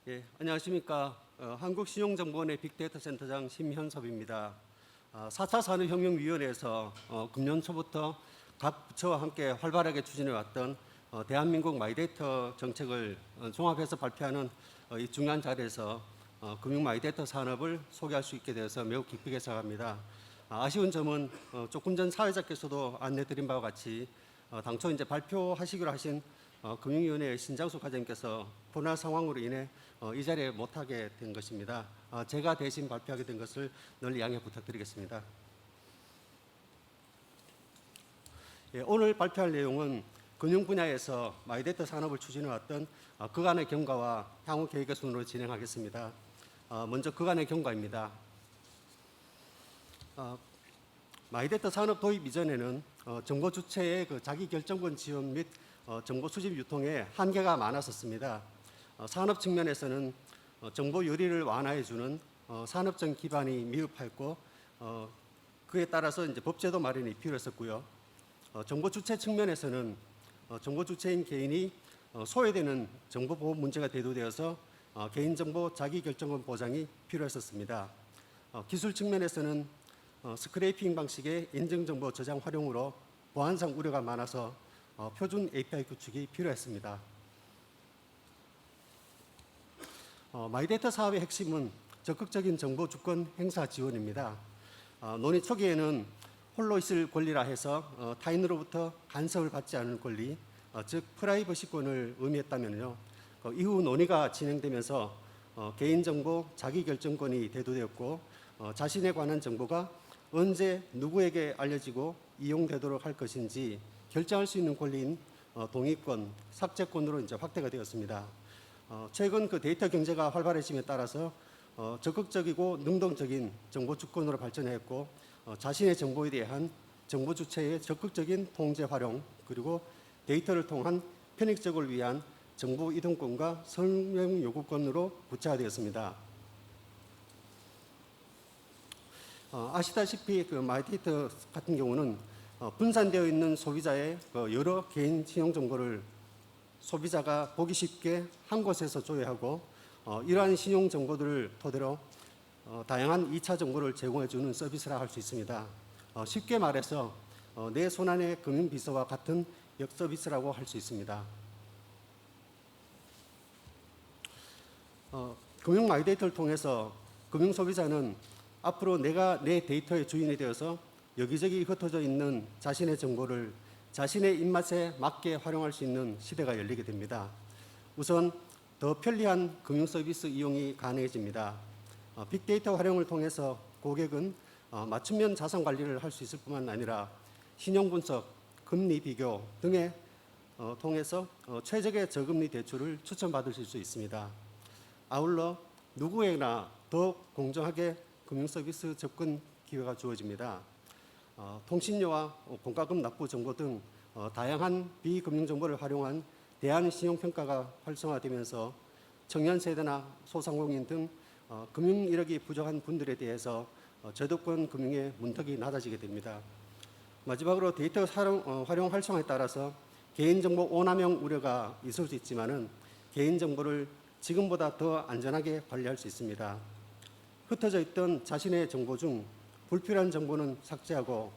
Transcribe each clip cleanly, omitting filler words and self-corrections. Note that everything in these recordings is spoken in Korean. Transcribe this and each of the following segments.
예, 안녕하십니까. 한국신용정보원의 빅데이터 센터장 심현섭입니다. 4차 산업혁명위원회에서 금년 초부터 각 부처와 함께 활발하게 추진해왔던 대한민국 마이데이터 정책을 종합해서 발표하는 이 중요한 자리에서 금융 마이데이터 산업을 소개할 수 있게 되어서 매우 기쁘게 생각합니다. 아쉬운 점은 조금 전 사회자께서도 안내드린 바와 같이 당초 이제 발표하시기로 하신 금융위원회의 신장수 과장님께서 코로나 상황으로 인해 이 자리에 못하게 된 것입니다. 제가 대신 발표하게 된 것을 늘 양해 부탁드리겠습니다. 예, 오늘 발표할 내용은 금융 분야에서 마이데이터 산업을 추진해왔던 그간의 경과와 향후 계획의 순으로 진행하겠습니다. 먼저 그간의 경과입니다. 마이데이터 산업 도입 이전에는 정보 주체의 그 자기결정권 지원 및 정보 수집 유통에 한계가 많았었습니다. 산업 측면에서는 정보 유리를 완화해주는 산업적 기반이 미흡했고 그에 따라서 이제 법제도 마련이 필요했었고요. 정보 주체 측면에서는 정보 주체인 개인이 소외되는 정보 보호 문제가 대두되어서 개인정보 자기결정권 보장이 필요했었습니다. 기술 측면에서는 스크래핑 방식의 인증정보 저장 활용으로 보안상 우려가 많아서 표준 API 구축이 필요했습니다. 마이데이터 사업의 핵심은 적극적인 정보 주권 행사 지원입니다. 논의 초기에는 홀로 있을 권리라 해서 타인으로부터 간섭을 받지 않을 권리, 즉 프라이버시권을 의미했다면요. 이후 논의가 진행되면서 개인정보 자기결정권이 대두되었고 자신에 관한 정보가 언제 누구에게 알려지고 이용되도록 할 것인지 결정할 수 있는 권리인 동의권, 삭제권으로 이제 확대가 되었습니다. 최근 그 데이터 경제가 활발해짐에 따라서 적극적이고 능동적인 정보 주권으로 발전했고 자신의 정보에 대한 정보 주체의 적극적인 통제 활용 그리고 데이터를 통한 편익 적을 위한 정보 이동권과 설명 요구권으로 구체화되었습니다. 아시다시피 그 마이데이터 같은 경우는 분산되어 있는 소비자의 여러 개인 신용 정보를 소비자가 보기 쉽게 한 곳에서 조회하고 이러한 신용 정보들을 토대로 다양한 2차 정보를 제공해 주는 서비스라 할 수 있습니다. 쉽게 말해서 내 손안의 금융비서와 같은 역 서비스라고 할 수 있습니다. 금융 마이데이터를 통해서 금융 소비자는 앞으로 내가 내 데이터의 주인이 되어서 여기저기 흩어져 있는 자신의 정보를 자신의 입맛에 맞게 활용할 수 있는 시대가 열리게 됩니다. 우선 더 편리한 금융 서비스 이용이 가능해집니다. 빅데이터 활용을 통해서 고객은 맞춤형 자산 관리를 할 수 있을 뿐만 아니라 신용 분석, 금리 비교 등에 통해서 최적의 저금리 대출을 추천받을 수 있습니다. 아울러 누구에게나 더 공정하게 금융 서비스 접근 기회가 주어집니다. 통신료와 공과금 납부 정보 등 다양한 비금융 정보를 활용한 대안 신용평가가 활성화되면서 청년 세대나 소상공인 등 금융 이력이 부족한 분들에 대해서 저도권 금융의 문턱이 낮아지게 됩니다. 마지막으로 데이터 활용 활성화에 따라서 개인정보 오남용 우려가 있을 수 있지만은 개인정보를 지금보다 더 안전하게 관리할 수 있습니다. 흩어져 있던 자신의 정보 중 불필요한 정보는 삭제하고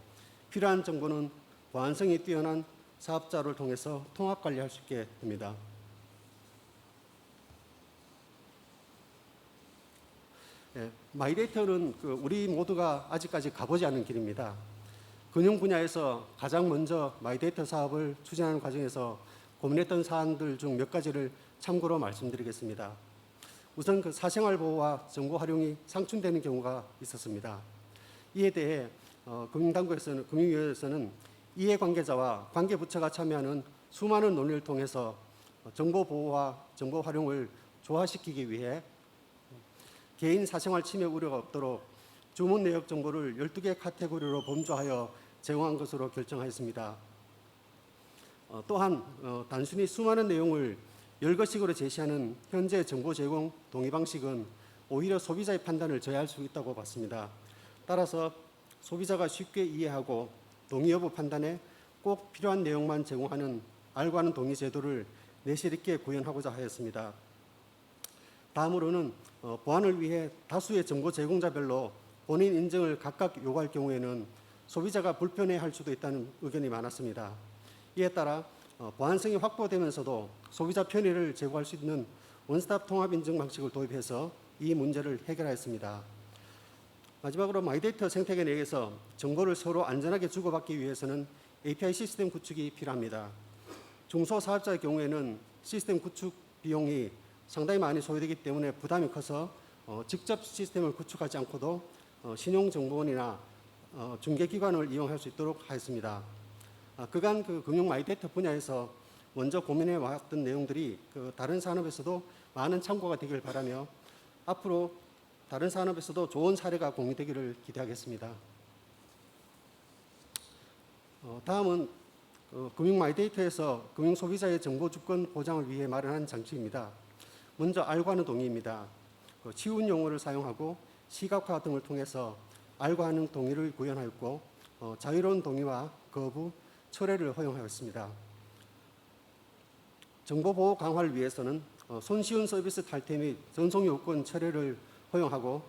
필요한 정보는 보안성이 뛰어난 사업자를 통해서 통합 관리할 수 있게 됩니다. 예, 마이데이터는 우리 모두가 아직까지 가보지 않은 길입니다. 금융 분야에서 가장 먼저 마이데이터 사업을 추진하는 과정에서 고민했던 사항들 중 몇 가지를 참고로 말씀드리겠습니다. 우선 그 사생활 보호와 정보 활용이 상충되는 경우가 있었습니다. 이에 대해 금융위원회에서는 이해관계자와 관계부처가 참여하는 수많은 논의를 통해서 정보 보호와 정보 활용을 조화시키기 위해 개인 사생활 침해 우려가 없도록 주문 내역 정보를 12개 카테고리로 범주하여 제공한 것으로 결정하였습니다. 또한 단순히 수많은 내용을 열거식으로 제시하는 현재 정보 제공 동의 방식은 오히려 소비자의 판단을 저해할 수 있다고 봤습니다. 따라서 소비자가 쉽게 이해하고 동의 여부 판단에 꼭 필요한 내용만 제공하는 알고 하는 동의 제도를 내실 있게 구현하고자 하였습니다. 다음으로는 보안을 위해 다수의 정보 제공자별로 본인 인증을 각각 요구할 경우에는 소비자가 불편해할 수도 있다는 의견이 많았습니다. 이에 따라 보안성이 확보되면서도 소비자 편의를 제고할 수 있는 원스톱 통합 인증 방식을 도입해서 이 문제를 해결하였습니다. 마지막으로 마이데이터 생태계 내에서 정보를 서로 안전하게 주고받기 위해서는 API 시스템 구축이 필요합니다. 중소사업자의 경우에는 시스템 구축 비용이 상당히 많이 소요되기 때문에 부담이 커서 직접 시스템을 구축하지 않고도 신용정보원이나 중개기관을 이용할 수 있도록 하였습니다. 그간 그 금융 마이데이터 분야에서 먼저 고민해 왔던 내용들이 그 다른 산업에서도 많은 참고가 되길 바라며 앞으로 다른 산업에서도 좋은 사례가 공유되기를 기대하겠습니다. 다음은 금융 마이데이터에서 금융 소비자의 정보 주권 보장을 위해 마련한 장치입니다. 먼저 알고 하는 동의입니다. 쉬운 용어를 사용하고 시각화 등을 통해서 알고 하는 동의를 구현하였고 자유로운 동의와 거부, 철회를 허용하였습니다. 정보보호 강화를 위해서는 손쉬운 서비스 탈퇴 및 전송 요건 철회를 허용하고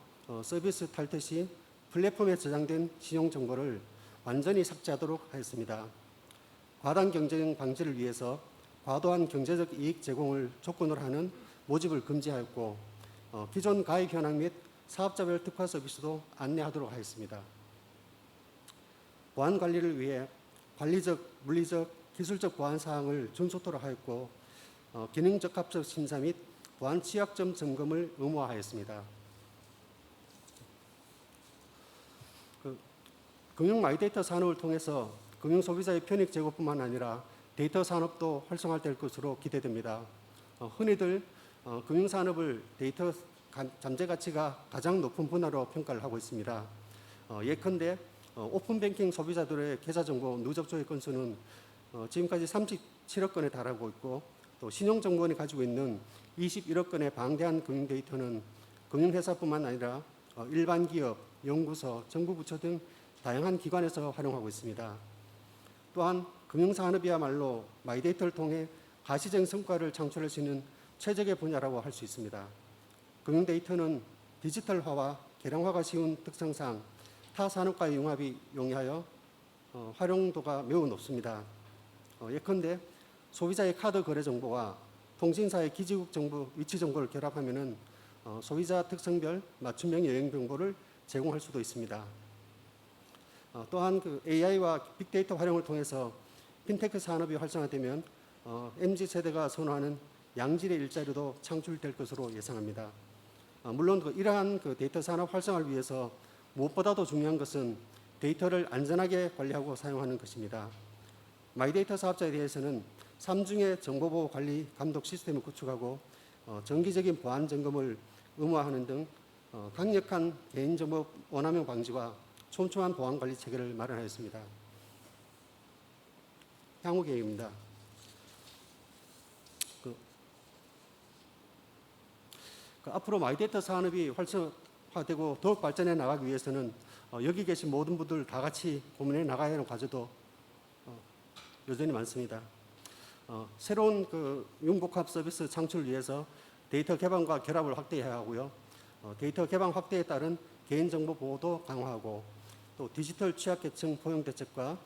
서비스 탈퇴 시 플랫폼에 저장된 신용 정보를 완전히 삭제하도록 하였습니다. 과당 경쟁 방지를 위해서 과도한 경제적 이익 제공을 조건으로 하는 모집을 금지하였고 기존 가입 현황 및 사업자별 특화 서비스도 안내하도록 하였습니다. 보안 관리를 위해 관리적, 물리적, 기술적 보안 사항을 준수토록 하였고 기능 적합적 심사 및 보안 취약점 점검을 의무화하였습니다. 금융 마이데이터 산업을 통해서 금융 소비자의 편익 제고뿐만 아니라 데이터 산업도 활성화될 것으로 기대됩니다. 흔히들 금융 산업을 데이터 잠재 가치가 가장 높은 분야로 평가를 하고 있습니다. 예컨대 오픈 뱅킹 소비자들의 계좌 정보 누적 조회 건수는 지금까지 37억 건에 달하고 있고 또 신용정보원이 가지고 있는 21억 건의 방대한 금융 데이터는 금융회사뿐만 아니라 일반 기업, 연구소, 정부 부처 등 다양한 기관에서 활용하고 있습니다. 또한 금융산업이야말로 마이데이터를 통해 가시적 성과를 창출할 수 있는 최적의 분야라고 할 수 있습니다. 금융 데이터는 디지털화와 개량화가 쉬운 특성상 타 산업과의 융합이 용이하여 활용도가 매우 높습니다. 예컨대 소비자의 카드 거래 정보와 통신사의 기지국 정보 위치 정보를 결합하면은 소비자 특성별 맞춤형 여행 정보를 제공할 수도 있습니다. 또한 그 AI와 빅데이터 활용을 통해서 핀테크 산업이 활성화되면 MZ 세대가 선호하는 양질의 일자리도 창출될 것으로 예상합니다. 물론 이러한 그 데이터 산업 활성화를 위해서 무엇보다도 중요한 것은 데이터를 안전하게 관리하고 사용하는 것입니다. 마이데이터 사업자에 대해서는 3중의 정보보호 관리 감독 시스템을 구축하고 정기적인 보안 점검을 의무화하는 등 강력한 개인정보 원함용 방지와 촘촘한 보안관리 체계를 마련하였습니다. 향후 계획입니다. 앞으로 마이데이터 산업이 활성화되고 더욱 발전해 나가기 위해서는 여기 계신 모든 분들 다 같이 고민해 나가야 하는 과제도 여전히 많습니다. 새로운 그 융복합 서비스 창출을 위해서 데이터 개방과 결합을 확대해야 하고요. 데이터 개방 확대에 따른 개인정보 보호도 강화하고 또 디지털 취약계층 포용 대책과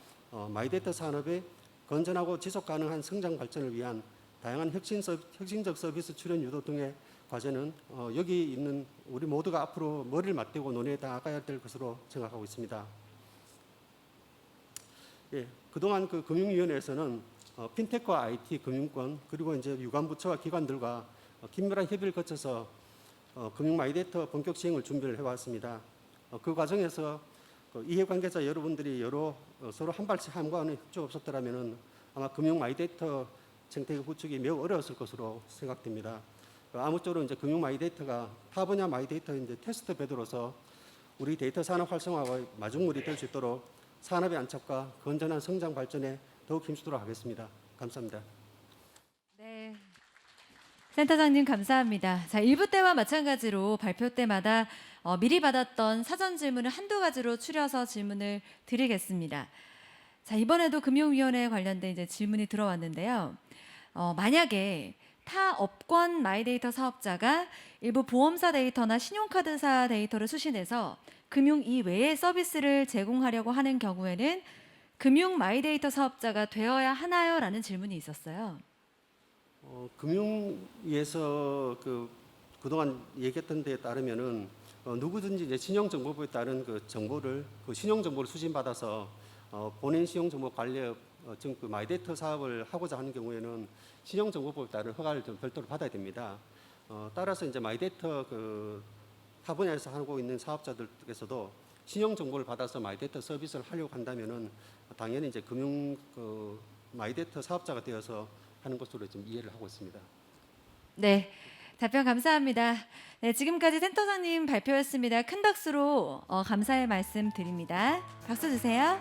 마이데이터 산업의 건전하고 지속 가능한 성장 발전을 위한 다양한 혁신적 서비스 출현 유도 등의 과제는 여기 있는 우리 모두가 앞으로 머리를 맞대고 논의해 나가야 될 것으로 생각하고 있습니다. 예, 그동안 그 금융위원회에서는 핀테크와 IT, 금융권 그리고 이제 유관부처와 기관들과 긴밀한 협의를 거쳐서 금융 마이데이터 본격 시행을 준비를 해왔습니다. 그 과정에서 이해관계자 여러분들이 서로 한 발씩 함구하는 협조가 없었더라면 아마 금융 마이데이터 생태계 구축이 매우 어려웠을 것으로 생각됩니다. 아무쪼록 이제 금융 마이데이터가 타 분야 마이데이터 이제 테스트 베드로서 우리 데이터 산업 활성화와 마중물이 될 수 있도록 산업의 안착과 건전한 성장 발전에 더욱 힘쓰도록 하겠습니다. 감사합니다. 네. 센터장님 감사합니다. 자, 1부 때와 마찬가지로 발표 때마다 미리 받았던 사전 질문을 한두 가지로 추려서 질문을 드리겠습니다. 자, 이번에도 금융위원회에 관련된 이제 질문이 들어왔는데요. 만약에 타 업권 마이데이터 사업자가 일부 보험사 데이터나 신용카드사 데이터를 수신해서 금융 이외의 서비스를 제공하려고 하는 경우에는 금융 마이데이터 사업자가 되어야 하나요? 라는 질문이 있었어요. 금융위에서 그동안 얘기했던 데에 따르면은 누구든지 이제 신용정보부에 따른 그 정보를 그 신용정보를 수신받아서 본인 신용정보 관리업 지금 그 마이데이터 사업을 하고자 하는 경우에는 신용정보법에 따른 허가를 좀 별도로 받아야 됩니다. 따라서 이제 마이데이터 타 분야에서 하고 있는 사업자들께서도 신용정보를 받아서 마이데이터 서비스를 하려고 한다면은 당연히 이제 금융 마이데이터 사업자가 되어서 하는 것으로 좀 이해를 하고 있습니다. 네, 답변 감사합니다. 네, 지금까지 센터장님 발표였습니다. 큰 박수로 감사의 말씀 드립니다. 박수 주세요.